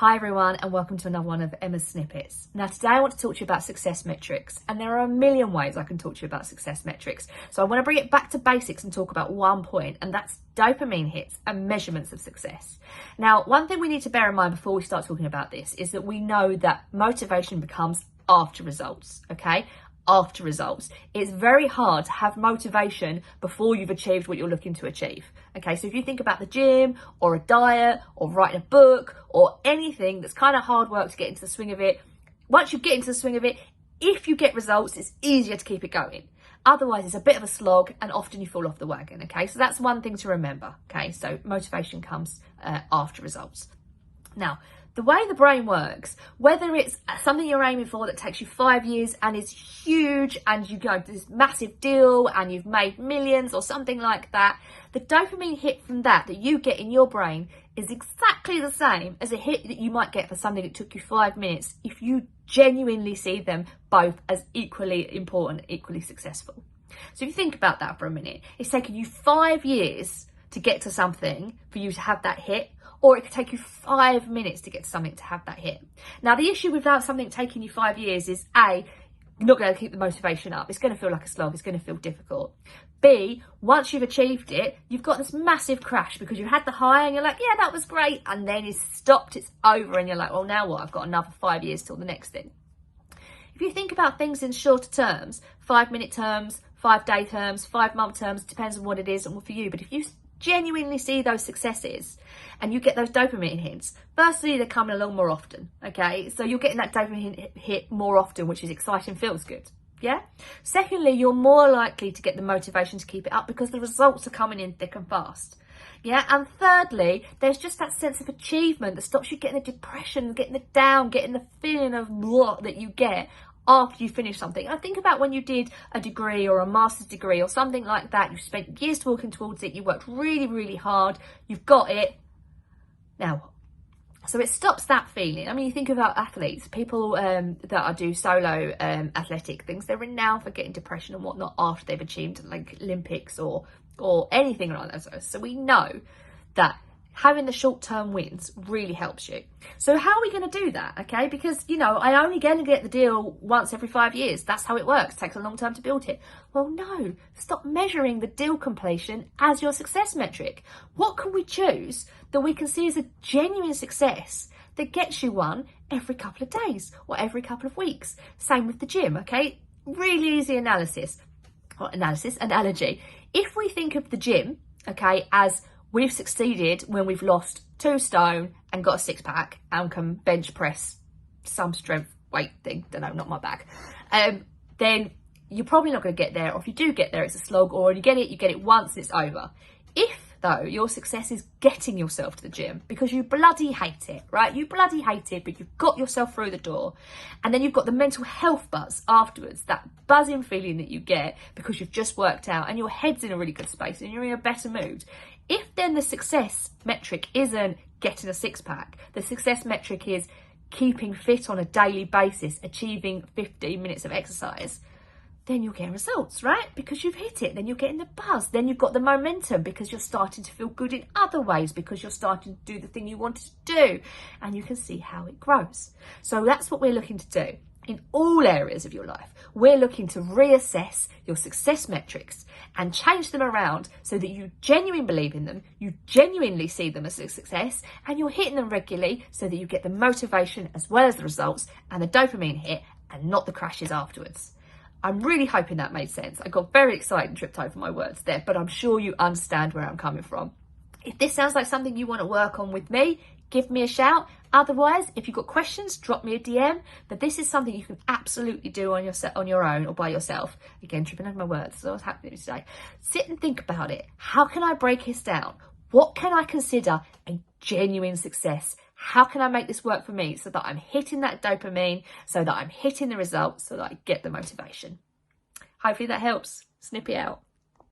Hi everyone, and welcome to another one of Emma's Snippets. Now today I want to talk to you about success metrics, and there are a million ways I can talk to you about success metrics. So I want to bring it back to basics and talk about one point, and that's dopamine hits and measurements of success. Now, one thing we need to bear in mind before we start talking about this is that we know that motivation becomes after results, okay? After results. It's very hard to have motivation before you've achieved what you're looking to achieve. Okay, so if you think about the gym or a diet or writing a book or anything that's kind of hard work to get into the swing of it, once you get into the swing of it, if you get results, it's easier to keep it going. Otherwise, it's a bit of a slog and often you fall off the wagon. Okay, so that's one thing to remember. Okay, so motivation comes after results. Now, the way the brain works, whether it's something you're aiming for that takes you 5 years and is huge and you go to this massive deal and you've made millions or something like that, the dopamine hit from that you get in your brain is exactly the same as a hit that you might get for something that took you 5 minutes if you genuinely see them both as equally important, equally successful. So if you think about that for a minute, it's taken you 5 years to get to something for you to have that hit, or it could take you 5 minutes to get to something to have that hit. Now, the issue without something taking you 5 years is A, you're not going to keep the motivation up. It's going to feel like a slog. It's going to feel difficult. B, once you've achieved it, you've got this massive crash because you had the high and you're like, yeah, that was great. And then it's stopped, it's over. And you're like, well, now what? I've got another 5 years till the next thing. If you think about things in shorter terms, 5-minute terms, 5-day terms, 5-month terms, depends on what it is and for you. But if you genuinely see those successes and you get those dopamine hits, firstly, they're coming along more often, okay? So you're getting that dopamine hit more often, which is exciting, feels good, yeah? Secondly, you're more likely to get the motivation to keep it up because the results are coming in thick and fast, yeah? And thirdly, there's just that sense of achievement that stops you getting the depression, getting the down, getting the feeling of blah that you get after you finish something. I think about when you did a degree or a master's degree or something like that. You spent years working towards it. You worked really, really hard. You've got it. Now what? So it stops that feeling. I mean, you think about athletes, people that do solo athletic things. They're renowned for getting depression and whatnot after they've achieved like Olympics or anything like that. So we know that having the short-term wins really helps you. So how are we going to do that? Okay, because, you know, I only going to get the deal once every 5 years. That's how it works. It takes a long time to build it. Well, no, stop measuring the deal completion as your success metric. What can we choose that we can see as a genuine success that gets you one every couple of days or every couple of weeks? Same with the gym, okay? Really easy analogy. If we think of the gym, okay, as we've succeeded when we've lost 2 stone and got a 6-pack and can bench press some strength weight thing, don't know, not my bag, then you're probably not going to get there. Or if you do get there, it's a slog, or you get it once and it's over. If, though, your success is getting yourself to the gym because you bloody hate it, right? You bloody hate it, but you've got yourself through the door. And then you've got the mental health buzz afterwards, that buzzing feeling that you get because you've just worked out and your head's in a really good space and you're in a better mood. If then the success metric isn't getting a 6-pack, the success metric is keeping fit on a daily basis, achieving 15 minutes of exercise, then you're getting results, right? Because you've hit it. Then you're getting the buzz. Then you've got the momentum because you're starting to feel good in other ways because you're starting to do the thing you wanted to do. And you can see how it grows. So that's what we're looking to do in all areas of your life. We're looking to reassess your success metrics and change them around so that you genuinely believe in them, you genuinely see them as a success, and you're hitting them regularly so that you get the motivation as well as the results and the dopamine hit and not the crashes afterwards. I'm really hoping that made sense. I got very excited and tripped over my words there, but I'm sure you understand where I'm coming from. If this sounds like something you want to work on with me, give me a shout. Otherwise, if you've got questions, drop me a DM. But this is something you can absolutely do on your own or by yourself. Again, tripping over my words. That's what's happening today. Sit and think about it. How can I break this down? What can I consider a genuine success? How can I make this work for me so that I'm hitting that dopamine, so that I'm hitting the results, so that I get the motivation? Hopefully that helps. Snippy out.